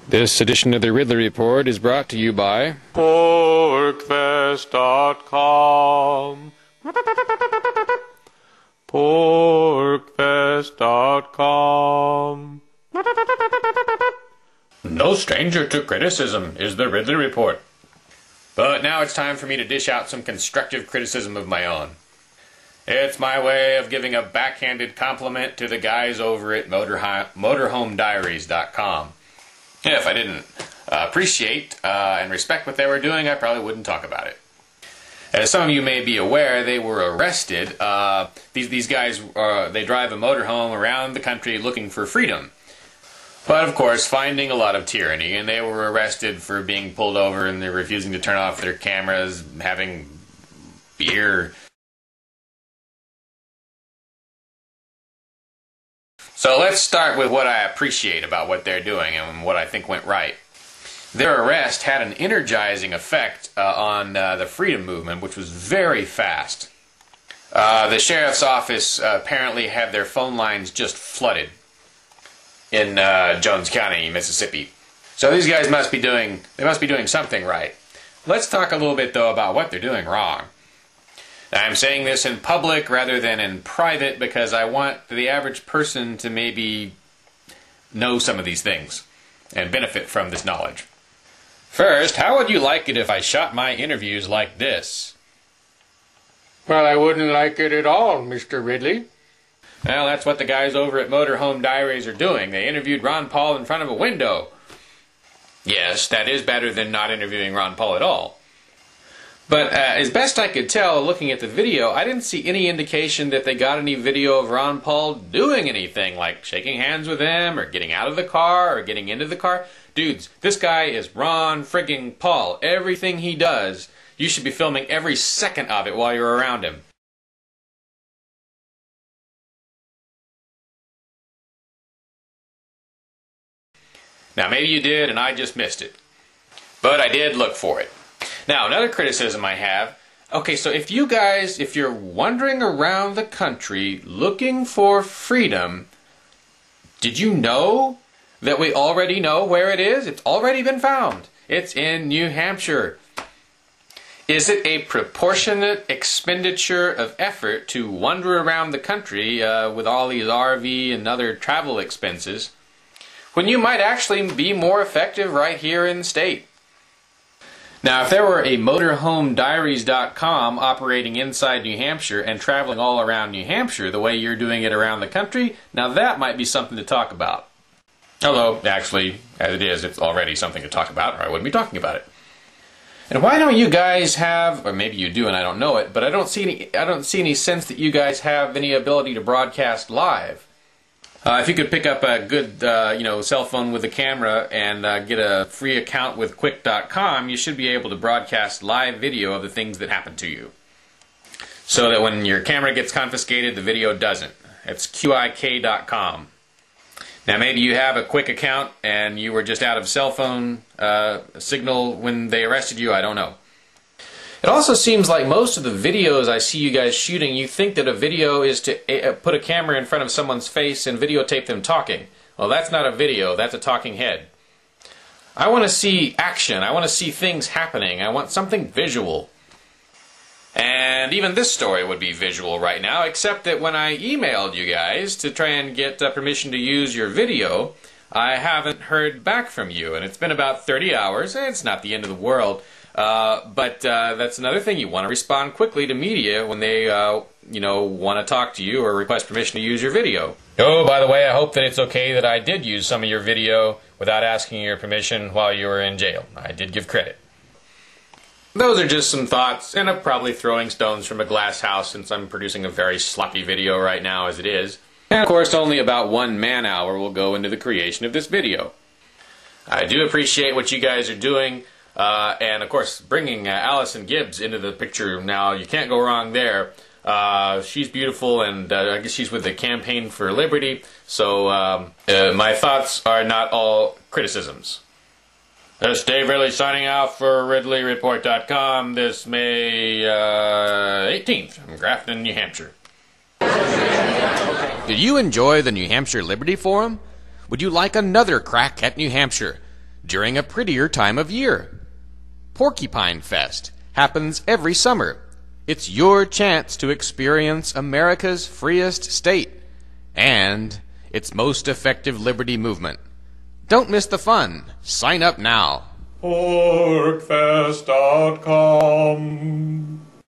This edition of the Ridley Report is brought to you by porkfest.com. porkfest.com. No stranger to criticism is the Ridley Report. But now it's time for me to dish out some constructive criticism of my own. It's my way of giving a backhanded compliment to the guys over at motorhomediaries.com. If I didn't appreciate and respect what they were doing, I probably wouldn't talk about it. As some of you may be aware, they were arrested. These guys, they drive a motorhome around the country looking for freedom. But of course, finding a lot of tyranny, and they were arrested for being pulled over and they're refusing to turn off their cameras, having beer. So let's start with what I appreciate about what they're doing and what I think went right. Their arrest had an energizing effect on the freedom movement, which was very fast. The sheriff's office apparently had their phone lines just flooded in Jones County, Mississippi. So these guys must be doing something right. Let's talk a little bit though about what they're doing wrong. I'm saying this in public rather than in private because I want the average person to maybe know some of these things and benefit from this knowledge. First, how would you like it if I shot my interviews like this? Well, I wouldn't like it at all, Mr. Ridley. Well, that's what the guys over at Motorhome Diaries are doing. They interviewed Ron Paul in front of a window. Yes, that is better than not interviewing Ron Paul at all. But as best I could tell, looking at the video, I didn't see any indication that they got any video of Ron Paul doing anything, like shaking hands with him, or getting out of the car, or getting into the car. Dudes, this guy is Ron frigging Paul. Everything he does, you should be filming every second of it while you're around him. Now, maybe you did, and I just missed it. But I did look for it. Now, another criticism I have, okay, so if you're wandering around the country looking for freedom, did you know that we already know where it is? It's already been found. It's in New Hampshire. Is it a proportionate expenditure of effort to wander around the country with all these RV and other travel expenses when you might actually be more effective right here in the state? Now, if there were a motorhomediaries.com operating inside New Hampshire and traveling all around New Hampshire the way you're doing it around the country, now that might be something to talk about. Although, actually, as it is, it's already something to talk about, or I wouldn't be talking about it. And why don't you guys have, or maybe you do and I don't know it, but I don't see any sense that you guys have any ability to broadcast live. If you could pick up a good, cell phone with a camera and get a free account with quick.com, you should be able to broadcast live video of the things that happen to you. So that when your camera gets confiscated, the video doesn't. It's QIK.com. Now maybe you have a quick account and you were just out of cell phone signal when they arrested you, I don't know. It also seems like most of the videos I see you guys shooting, you think that a video is to put a camera in front of someone's face and videotape them talking. Well, that's not a video, that's a talking head. I want to see action, I want to see things happening, I want something visual. And even this story would be visual right now, except that when I emailed you guys to try and get permission to use your video, I haven't heard back from you, and it's been about 30 hours, and it's not the end of the world. But that's another thing. You want to respond quickly to media when they, want to talk to you or request permission to use your video. Oh, by the way, I hope that it's okay that I did use some of your video without asking your permission while you were in jail. I did give credit. Those are just some thoughts, and I'm probably throwing stones from a glass house since I'm producing a very sloppy video right now as it is. And of course, only about 1 man-hour will go into the creation of this video. I do appreciate what you guys are doing. And of course, bringing Allison Gibbs into the picture now, you can't go wrong there. She's beautiful, and I guess she's with the Campaign for Liberty, so my thoughts are not all criticisms. This is Dave Ridley signing out for RidleyReport.com this May 18th from Grafton, New Hampshire. Did you enjoy the New Hampshire Liberty Forum? Would you like another crack at New Hampshire? during a prettier time of year. Porcupine Fest happens every summer. It's your chance to experience America's freest state and its most effective liberty movement. Don't miss the fun. Sign up now. Porkfest.com